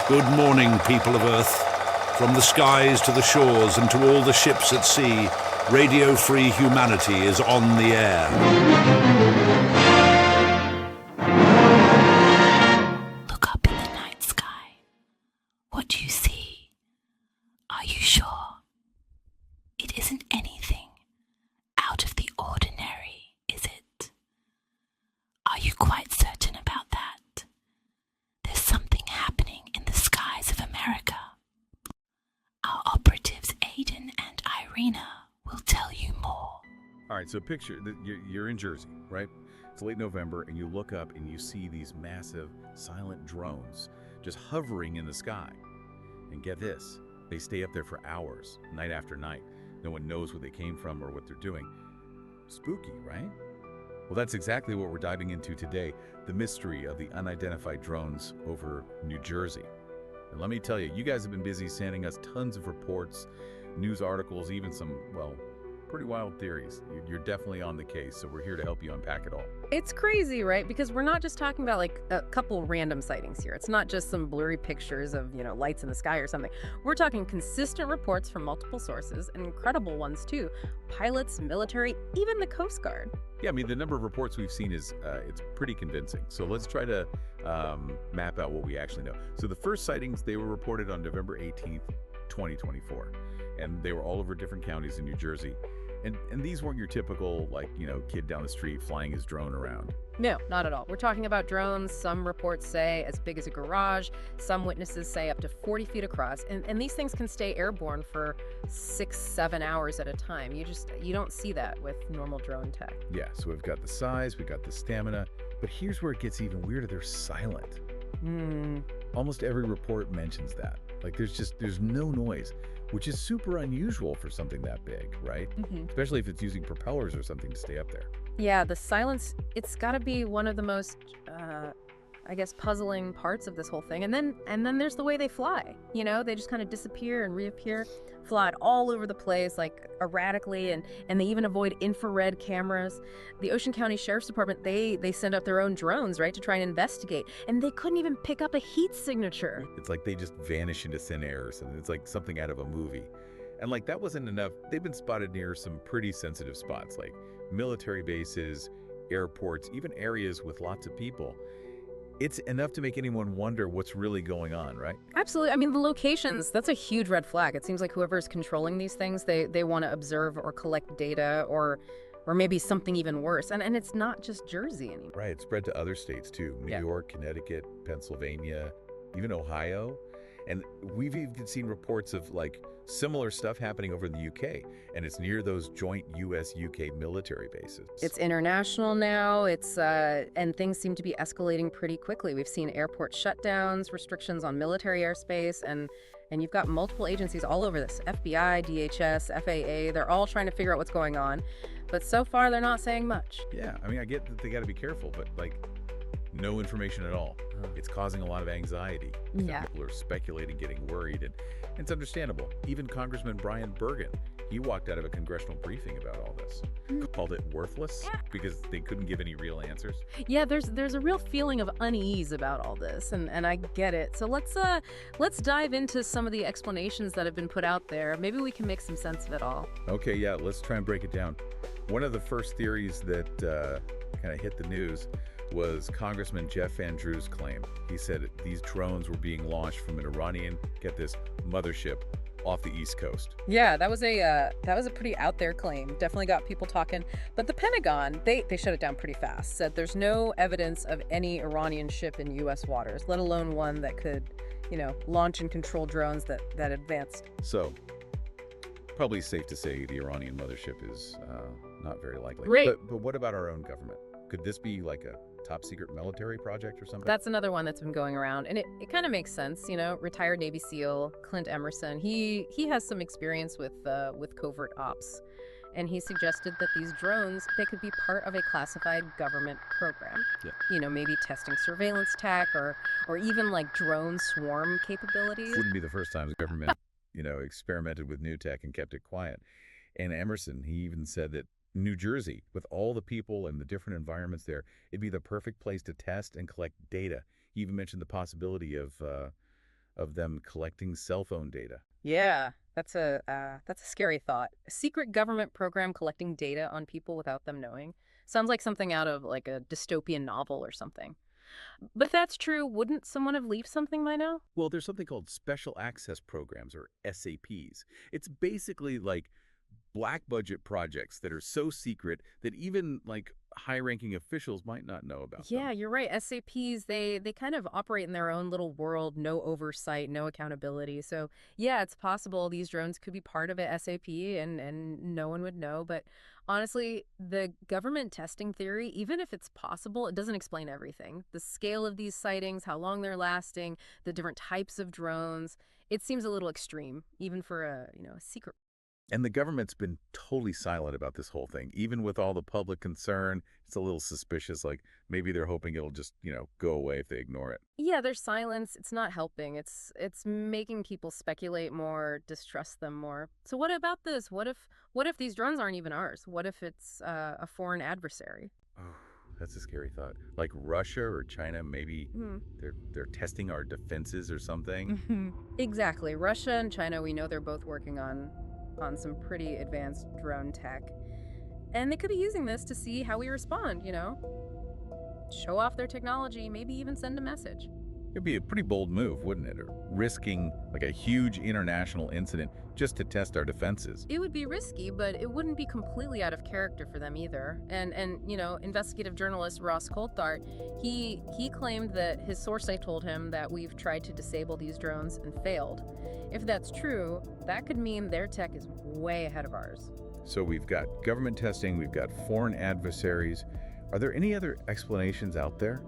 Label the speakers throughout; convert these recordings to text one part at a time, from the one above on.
Speaker 1: Good morning, people of Earth. From the skies to the shores and to all the ships at sea, radio-free humanity is on the air.
Speaker 2: Look up in the night sky. What do you see? Are you sure? It isn't anything out of the ordinary, is it? Are you quite certain about that? There's something happening in the skies of America. Our operatives Aiden and Irina will tell you more.
Speaker 3: All right, so picture that you're in Jersey, right? It's late November, and you look up and you see these massive, silent drones just hovering in the sky. And get this, they stay up there for hours, night after night. No one knows where they came from or what they're doing. Spooky, right? Well, that's exactly what we're diving into today, the mystery of the unidentified drones over New Jersey. And let me tell you, you guys have been busy sending us tons of reports, news articles, even some, well, pretty wild theories. You're definitely on the case, so we're here to help you unpack it all.
Speaker 4: It's crazy, right? Because we're not just talking about like a couple random sightings here. It's not just some blurry pictures of, lights in the sky or something. We're talking consistent reports from multiple sources, and incredible ones too. Pilots, military, even the Coast Guard.
Speaker 3: Yeah, I mean, the number of reports we've seen is it's pretty convincing. So let's try to map out what we actually know. So the first sightings, they were reported on November 18th, 2024. And they were all over different counties in New Jersey. And these weren't your typical, kid down the street flying his drone around.
Speaker 4: No, not at all. We're talking about drones. Some reports say as big as a garage. Some witnesses say up to 40 feet across. And these things can stay airborne for 6-7 hours at a time. You don't see that with normal drone tech.
Speaker 3: Yeah, so we've got the size, we've got the stamina, but here's where it gets even weirder. They're silent. Almost every report mentions that. There's no noise, which is super unusual for something that big, right? Especially if it's using propellers or something to stay up there.
Speaker 4: Yeah, the silence, it's got to be one of the most, puzzling parts of this whole thing. And then there's the way they fly. They just kind of disappear and reappear, fly all over the place, erratically, and they even avoid infrared cameras. The Ocean County Sheriff's Department, they send up their own drones, right, to try and investigate. And they couldn't even pick up a heat signature.
Speaker 3: It's like they just vanish into thin air or something. It's like something out of a movie. And that wasn't enough. They've been spotted near some pretty sensitive spots, like military bases, airports, even areas with lots of people. It's enough to make anyone wonder what's really going on, right?
Speaker 4: Absolutely. I mean, the locations, that's a huge red flag. It seems like whoever's controlling these things, they want to observe or collect data or maybe something even worse. And it's not just Jersey anymore.
Speaker 3: Right. It's spread to other states too. New York, Connecticut, Pennsylvania, even Ohio. And we've even seen reports of similar stuff happening over in the UK, and it's near those joint US-UK military bases.
Speaker 4: It's international now. And things seem to be escalating pretty quickly. We've seen airport shutdowns, restrictions on military airspace, and you've got multiple agencies all over this. FBI, DHS, FAA, they're all trying to figure out what's going on. But so far, they're not saying much.
Speaker 3: Yeah, I mean, I get that they got to be careful, but no information at all. It's causing a lot of anxiety.
Speaker 4: Yeah.
Speaker 3: People are speculating, getting worried, and it's understandable. Even Congressman Brian Bergen, he walked out of a congressional briefing about all this. Called it worthless because they couldn't give any real answers.
Speaker 4: Yeah, there's a real feeling of unease about all this, and I get it. So let's dive into some of the explanations that have been put out there. Maybe we can make some sense of it all.
Speaker 3: Okay, yeah, let's try and break it down. One of the first theories that kind of hit the news was Congressman Jeff Van Drew's claim. He said these drones were being launched from an Iranian, get this, mothership off the East Coast.
Speaker 4: Yeah, that was a pretty out there claim. Definitely got people talking. But the Pentagon, they shut it down pretty fast. Said there's no evidence of any Iranian ship in U.S. waters, let alone one that could, launch and control drones that advanced.
Speaker 3: So, probably safe to say the Iranian mothership is not very likely.
Speaker 4: Right.
Speaker 3: But what about our own government? Could this be like a top secret military project or something?
Speaker 4: That's another one that's been going around, and it kind of makes sense. Retired Navy SEAL Clint Emerson, he has some experience with covert ops, and he suggested that these drones, they could be part of a classified government program.
Speaker 3: Yeah.
Speaker 4: Maybe testing surveillance tech or even drone swarm capabilities.
Speaker 3: Wouldn't be the first time the government, experimented with new tech and kept it quiet. And Emerson, he even said that New Jersey, with all the people and the different environments there, it'd be the perfect place to test and collect data. He even mentioned the possibility of of them collecting cell phone data.
Speaker 4: Yeah, that's a scary thought. A secret government program collecting data on people without them knowing. Sounds like something out of like a dystopian novel or something. But if that's true, wouldn't someone have leaked something by now?
Speaker 3: Well, there's something called Special Access Programs, or SAPs. It's basically like black budget projects that are so secret that even like high-ranking officials might not know about
Speaker 4: Yeah,
Speaker 3: them.
Speaker 4: you're right. SAPs, they kind of operate in their own little world, no oversight, no accountability. So, yeah, it's possible these drones could be part of a SAP and no one would know, but honestly, the government testing theory, even if it's possible, it doesn't explain everything. The scale of these sightings, how long they're lasting, the different types of drones, it seems a little extreme, even for a secret.
Speaker 3: And the government's been totally silent about this whole thing. Even with all the public concern, it's a little suspicious, like maybe they're hoping it'll just, go away if they ignore it.
Speaker 4: Yeah, their silence, it's not helping. It's making people speculate more, distrust them more. So what about this? What if these drones aren't even ours? What if it's a foreign adversary?
Speaker 3: Oh, that's a scary thought. Like Russia or China, maybe they're testing our defenses or something.
Speaker 4: Exactly. Russia and China, we know they're both working on some pretty advanced drone tech. And they could be using this to see how we respond. Show off their technology, maybe even send a message.
Speaker 3: It'd be a pretty bold move, wouldn't it? Or risking like a huge international incident just to test our defenses.
Speaker 4: It would be risky, but it wouldn't be completely out of character for them either. And investigative journalist Ross Coulthart, he claimed that his source site told him that we've tried to disable these drones and failed. If that's true, that could mean their tech is way ahead of ours.
Speaker 3: So we've got government testing, we've got foreign adversaries. Are there any other explanations out there?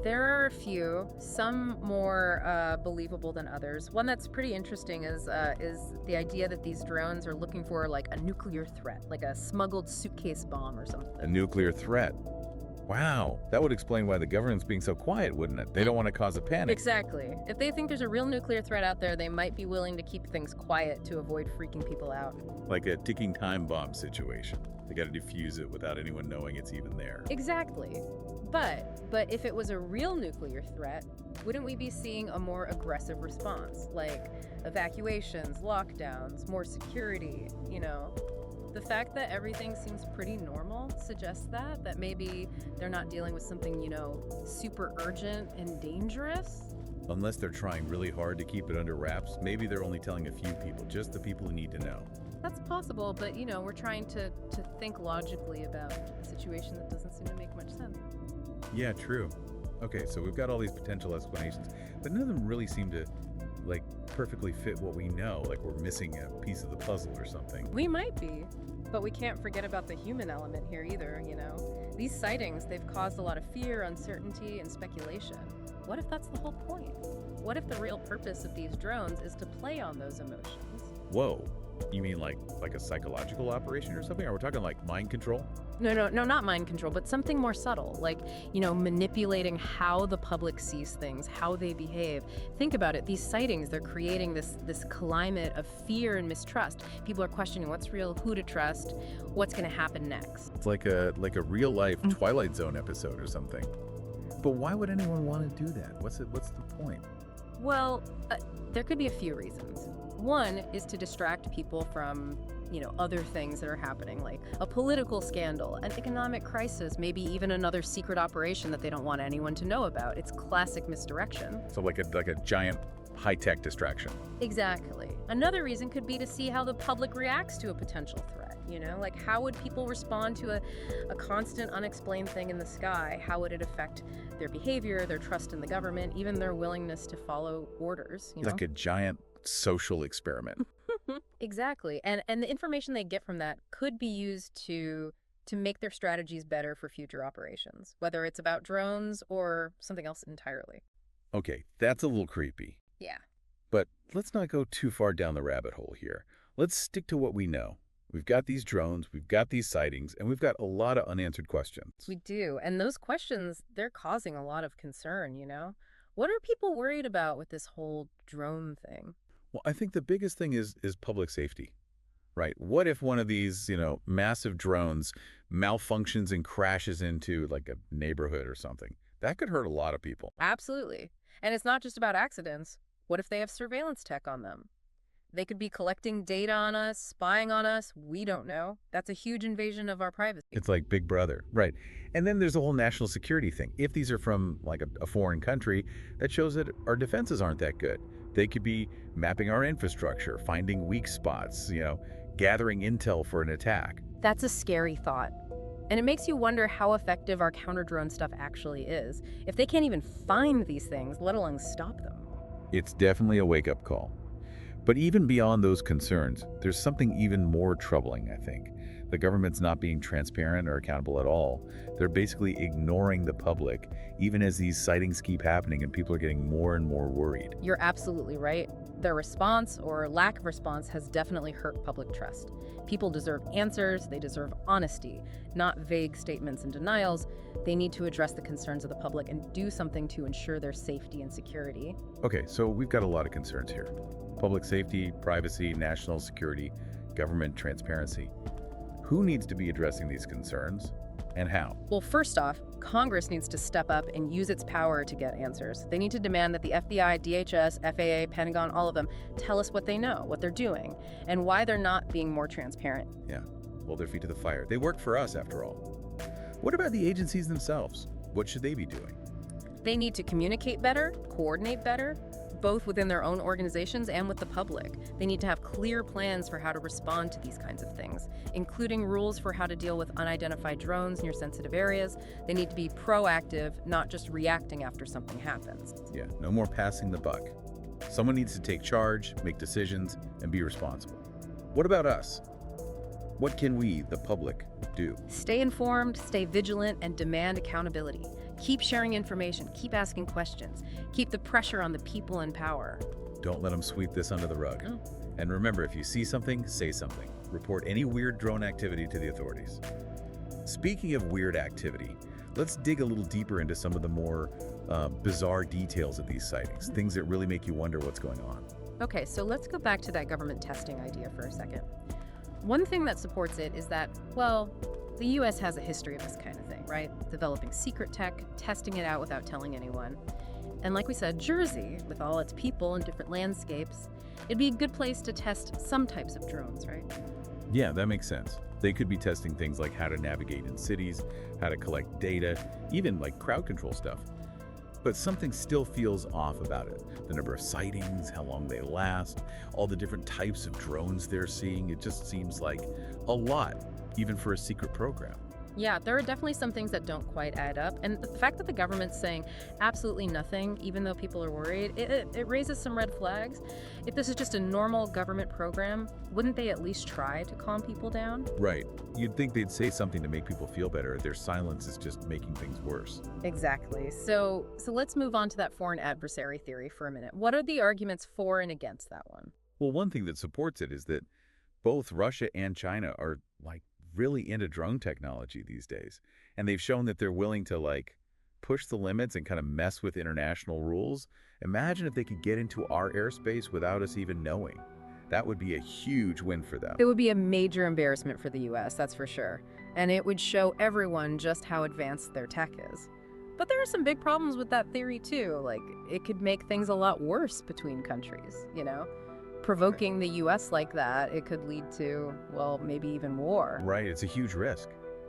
Speaker 4: There are a few, some more believable than others. One that's pretty interesting is the idea that these drones are looking for like a nuclear threat, like a smuggled suitcase bomb or something.
Speaker 3: A nuclear threat. Wow, that would explain why the government's being so quiet, wouldn't it? They don't want to cause a panic.
Speaker 4: Exactly. If they think there's a real nuclear threat out there, they might be willing to keep things quiet to avoid freaking people out.
Speaker 3: Like a ticking time bomb situation. They got to defuse it without anyone knowing it's even there.
Speaker 4: Exactly. But if it was a real nuclear threat, wouldn't we be seeing a more aggressive response? Like evacuations, lockdowns, more security. The fact that everything seems pretty normal suggests that maybe they're not dealing with something, super urgent and dangerous.
Speaker 3: Unless they're trying really hard to keep it under wraps, maybe they're only telling a few people, just the people who need to know.
Speaker 4: That's possible, but we're trying to think logically about a situation that doesn't seem to make much sense.
Speaker 3: Yeah, true. Okay, so we've got all these potential explanations, but none of them really seem to, perfectly fit what we know, like we're missing a piece of the puzzle or something.
Speaker 4: We might be, but we can't forget about the human element here either. These sightings, they've caused a lot of fear, uncertainty, and speculation. What if that's the whole point? What if the real purpose of these drones is to play on those emotions?
Speaker 3: Whoa. You mean like a psychological operation or something? Are we talking like mind control?
Speaker 4: No, not mind control, but something more subtle, like, manipulating how the public sees things, how they behave. Think about it. These sightings, they're creating this climate of fear and mistrust. People are questioning what's real, who to trust, what's going to happen next.
Speaker 3: It's like a real life Twilight Zone episode or something. But why would anyone want to do that? What's the point?
Speaker 4: Well, there could be a few reasons. One is to distract people from, other things that are happening, like a political scandal, an economic crisis, maybe even another secret operation that they don't want anyone to know about. It's classic misdirection.
Speaker 3: So like a giant high-tech distraction.
Speaker 4: Exactly. Another reason could be to see how the public reacts to a potential threat. Like how would people respond to a constant unexplained thing in the sky? How would it affect their behavior, their trust in the government, even their willingness to follow orders?
Speaker 3: Like a giant social experiment.
Speaker 4: Exactly. And the information they get from that could be used to make their strategies better for future operations, whether it's about drones or something else entirely.
Speaker 3: Okay, that's a little creepy.
Speaker 4: Yeah.
Speaker 3: But let's not go too far down the rabbit hole here. Let's stick to what we know. We've got these drones, we've got these sightings, and we've got a lot of unanswered questions.
Speaker 4: We do. And those questions, they're causing a lot of concern, What are people worried about with this whole drone thing?
Speaker 3: Well, I think the biggest thing is public safety, right? What if one of these, massive drones malfunctions and crashes into like a neighborhood or something? That could hurt a lot of people.
Speaker 4: Absolutely. And it's not just about accidents. What if they have surveillance tech on them? They could be collecting data on us, spying on us. We don't know. That's a huge invasion of our privacy.
Speaker 3: It's like Big Brother, right? And then there's the whole national security thing. If these are from like a foreign country, that shows that our defenses aren't that good. They could be mapping our infrastructure, finding weak spots, gathering intel for an attack.
Speaker 4: That's a scary thought. And it makes you wonder how effective our counter-drone stuff actually is. If they can't even find these things, let alone stop them.
Speaker 3: It's definitely a wake-up call. But even beyond those concerns, there's something even more troubling, I think. The government's not being transparent or accountable at all. They're basically ignoring the public, even as these sightings keep happening and people are getting more and more worried.
Speaker 4: You're absolutely right. Their response or lack of response has definitely hurt public trust. People deserve answers, they deserve honesty, not vague statements and denials. They need to address the concerns of the public and do something to ensure their safety and security.
Speaker 3: Okay, so we've got a lot of concerns here. Public safety, privacy, national security, government transparency. Who needs to be addressing these concerns and how?
Speaker 4: Well, first off, Congress needs to step up and use its power to get answers. They need to demand that the FBI, DHS, FAA, Pentagon, all of them, tell us what they know, what they're doing, and why they're not being more transparent.
Speaker 3: Yeah, hold their feet to the fire. They work for us, after all. What about the agencies themselves? What should they be doing?
Speaker 4: They need to communicate better, coordinate better, both within their own organizations and with the public. They need to have clear plans for how to respond to these kinds of things, including rules for how to deal with unidentified drones near sensitive areas. They need to be proactive, not just reacting after something happens.
Speaker 3: Yeah, no more passing the buck. Someone needs to take charge, make decisions, and be responsible. What about us? What can we, the public, do?
Speaker 4: Stay informed, stay vigilant, and demand accountability. Keep sharing information, keep asking questions, keep the pressure on the people in power.
Speaker 3: Don't let them sweep this under the rug.
Speaker 4: No.
Speaker 3: And remember, if you see something, say something. Report any weird drone activity to the authorities. Speaking of weird activity, let's dig a little deeper into some of the more bizarre details of these sightings, things that really make you wonder what's going on.
Speaker 4: Okay, so let's go back to that government testing idea for a second. One thing that supports it is that, well, the US has a history of this kind of thing, right? Developing secret tech, testing it out without telling anyone. And like we said, Jersey, with all its people and different landscapes, it'd be a good place to test some types of drones, right?
Speaker 3: Yeah, that makes sense. They could be testing things like how to navigate in cities, how to collect data, even like crowd control stuff. But something still feels off about it. The number of sightings, how long they last, all the different types of drones they're seeing. It just seems like a lot, even for a secret program.
Speaker 4: Yeah, there are definitely some things that don't quite add up. And the fact that the government's saying absolutely nothing, even though people are worried, it raises some red flags. If this is just a normal government program, wouldn't they at least try to calm people down?
Speaker 3: Right. You'd think they'd say something to make people feel better. Their silence is just making things worse.
Speaker 4: Exactly. So let's move on to that foreign adversary theory for a minute. What are the arguments for and against that one?
Speaker 3: Well, one thing that supports it is that both Russia and China are really into drone technology these days. And they've shown that they're willing to push the limits and kind of mess with international rules. Imagine if they could get into our airspace without us even knowing. That would be a huge win for them.
Speaker 4: It would be a major embarrassment for the US, that's for sure. And it would show everyone just how advanced their tech is. But there are some big problems with that theory too. It could make things a lot worse between countries, Provoking the US like that, it could lead to, well, maybe even war.
Speaker 3: Right, it's a huge risk.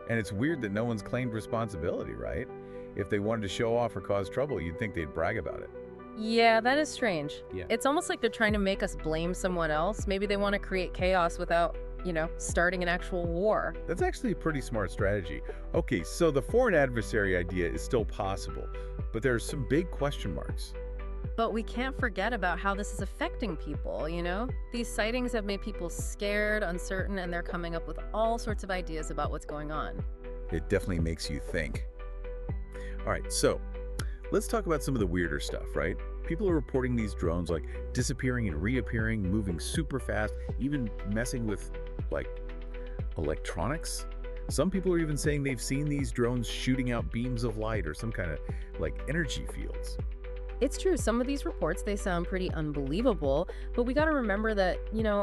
Speaker 3: And it's weird that no one's claimed responsibility, right? If they wanted to show off or cause trouble, you'd think they'd brag about it.
Speaker 4: Yeah, that is strange.
Speaker 3: Yeah.
Speaker 4: It's almost like they're trying to make us blame someone else. Maybe they want to create chaos without, starting an actual war.
Speaker 3: That's actually a pretty smart strategy. Okay, so the foreign adversary idea is still possible, but there's some big question marks.
Speaker 4: But we can't forget about how this is affecting people, These sightings have made people scared, uncertain, and they're coming up with all sorts of ideas about what's going on.
Speaker 3: It definitely makes you think. All right, so let's talk about some of the weirder stuff, right? People are reporting these drones disappearing and reappearing, moving super fast, even messing with electronics. Some people are even saying they've seen these drones shooting out beams of light or some kind of energy fields.
Speaker 4: It's true, some of these reports, they sound pretty unbelievable, but we gotta remember that,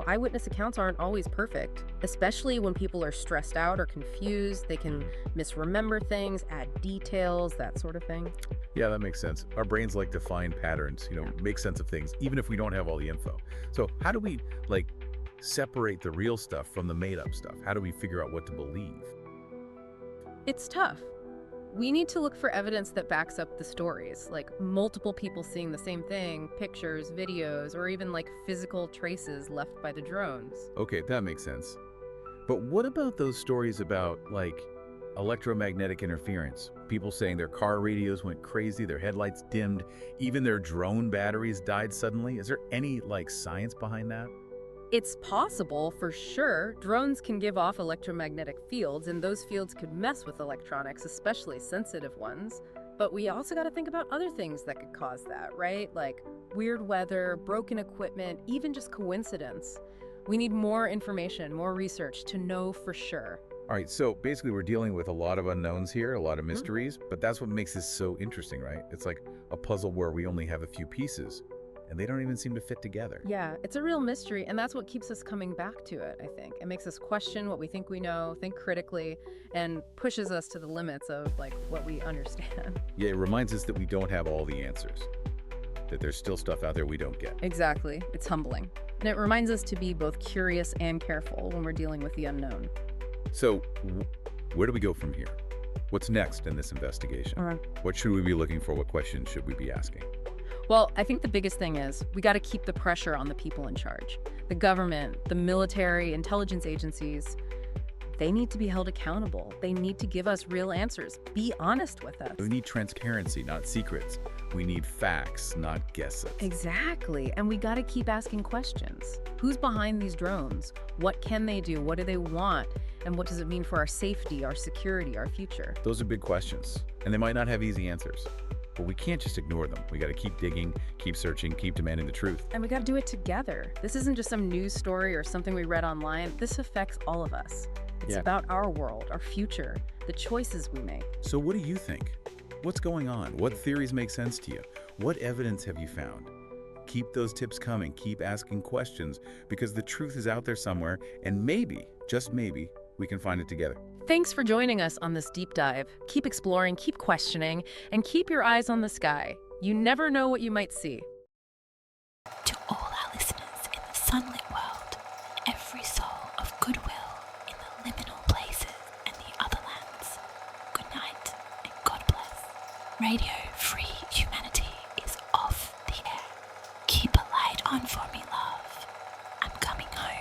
Speaker 4: eyewitness accounts aren't always perfect, especially when people are stressed out or confused. They can misremember things, add details, that sort of thing.
Speaker 3: Yeah, that makes sense. Our brains like to find patterns, make sense of things, even if we don't have all the info. So how do we, separate the real stuff from the made-up stuff? How do we figure out what to believe?
Speaker 4: It's tough. We need to look for evidence that backs up the stories, like multiple people seeing the same thing, pictures, videos, or even physical traces left by the drones.
Speaker 3: Okay, that makes sense. But what about those stories about, electromagnetic interference? People saying their car radios went crazy, their headlights dimmed, even their drone batteries died suddenly. Is there any, science behind that?
Speaker 4: It's possible, for sure. Drones can give off electromagnetic fields, and those fields could mess with electronics, especially sensitive ones. But we also got to think about other things that could cause that, right? Like weird weather, broken equipment, even just coincidence. We need more information, more research to know for sure.
Speaker 3: All right, so basically we're dealing with a lot of unknowns here, a lot of mysteries, but that's what makes this so interesting, right? It's like a puzzle where we only have a few pieces, and they don't even seem to fit together.
Speaker 4: Yeah, it's a real mystery, and that's what keeps us coming back to it, I think. It makes us question what we think we know, think critically, and pushes us to the limits of what we understand.
Speaker 3: Yeah, it reminds us that we don't have all the answers, that there's still stuff out there we don't get.
Speaker 4: Exactly. It's humbling. And it reminds us to be both curious and careful when we're dealing with the unknown.
Speaker 3: So, where do we go from here? What's next in this investigation? What should we be looking for? What questions should we be asking?
Speaker 4: Well, I think the biggest thing is we got to keep the pressure on the people in charge. The government, the military, intelligence agencies, they need to be held accountable. They need to give us real answers. Be honest with us.
Speaker 3: We need transparency, not secrets. We need facts, not guesses.
Speaker 4: Exactly. And we got to keep asking questions. Who's behind these drones? What can they do? What do they want? And what does it mean for our safety, our security, our future?
Speaker 3: Those are big questions, and they might not have easy answers. But we can't just ignore them. We got to keep digging, keep searching, keep demanding the truth.
Speaker 4: And we got to do it together. This isn't just some news story or something we read online. This affects all of us. It's about our world, our future, the choices we make.
Speaker 3: So what do you think? What's going on? What theories make sense to you? What evidence have you found? Keep those tips coming. Keep asking questions, because the truth is out there somewhere, and maybe, just maybe, we can find it together.
Speaker 4: Thanks for joining us on this deep dive. Keep exploring, keep questioning, and keep your eyes on the sky. You never know what you might see.
Speaker 2: To all our listeners in the sunlit world, every soul of goodwill in the liminal places and the other lands, good night and God bless. Radio Free Humanity is off the air. Keep a light on for me, love. I'm coming home.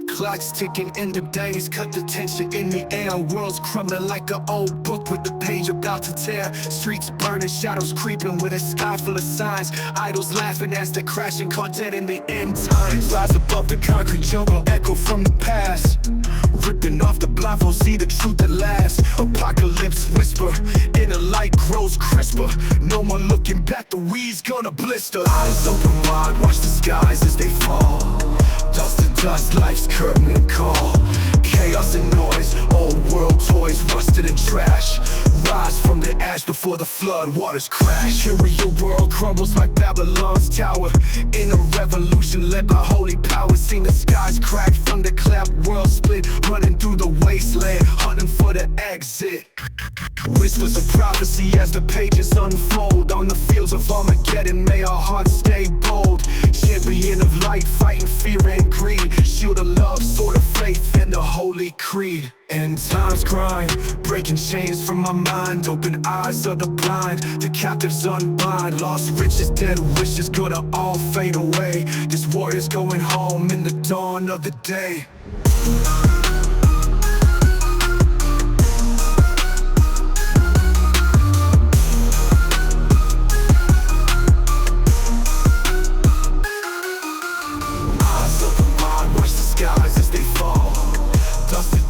Speaker 5: Clocks ticking, end of days, cut the tension in the air. Worlds crumbling like an old book with the page about to tear. Streets burning, shadows creeping with a sky full of signs. Idols laughing as they're crashing, caught dead in the end times. Rise above the concrete jungle, echo from the past. Ripping off the blindfold, see the truth at last. Apocalypse whisper, inner light grows crisper. No more looking back, the weed's gonna blister. Eyes open wide, watch the skies as they fall. Dust to dust, life's curtain and call. Chaos and noise, old world toys rusted in trash. Rise from the ash before the flood waters crash. Here your world crumbles like Babylon's tower. In a revolution led by holy power, seen the skies crack, thunderclap, world split. Running through the wasteland, hunting for the exit. Whispers of prophecy as the pages unfold. On the fields of Armageddon, may our hearts stay bold. Champion of light, fighting fear and greed. Shield of love, sword of faith, and the holy creed. End times grind, breaking chains from my mind. Open eyes of the blind, the captives unbind. Lost riches, dead wishes, gonna all fade away. This warrior's going home in the dawn of the day.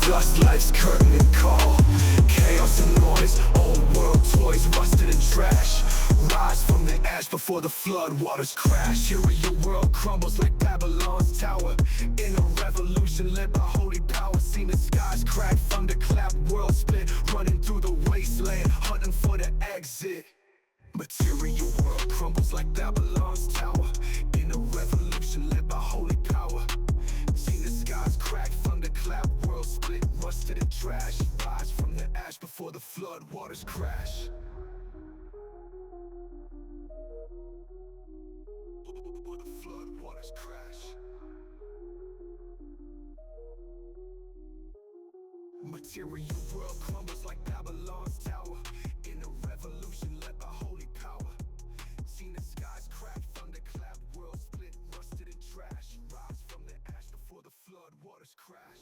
Speaker 5: Dust, life's curtain and call. Chaos and noise, old world toys rusted in trash. Rise from the ash before the flood waters crash. Here your world crumbles like Babylon's tower. In a revolution led by holy power, seen the skies crack, thunderclap, world split. Running through the wasteland, hunting for the exit. Material world crumbles like Babylon's tower. In a revolution led by holy power, trash. Rise from the ash before the flood waters crash. Before the flood waters crash. Material world crumbles like Babylon's tower. In a revolution led by holy power. Seen the skies crack, thunderclap, world split, rusted in trash. Rise from the ash before the flood waters crash.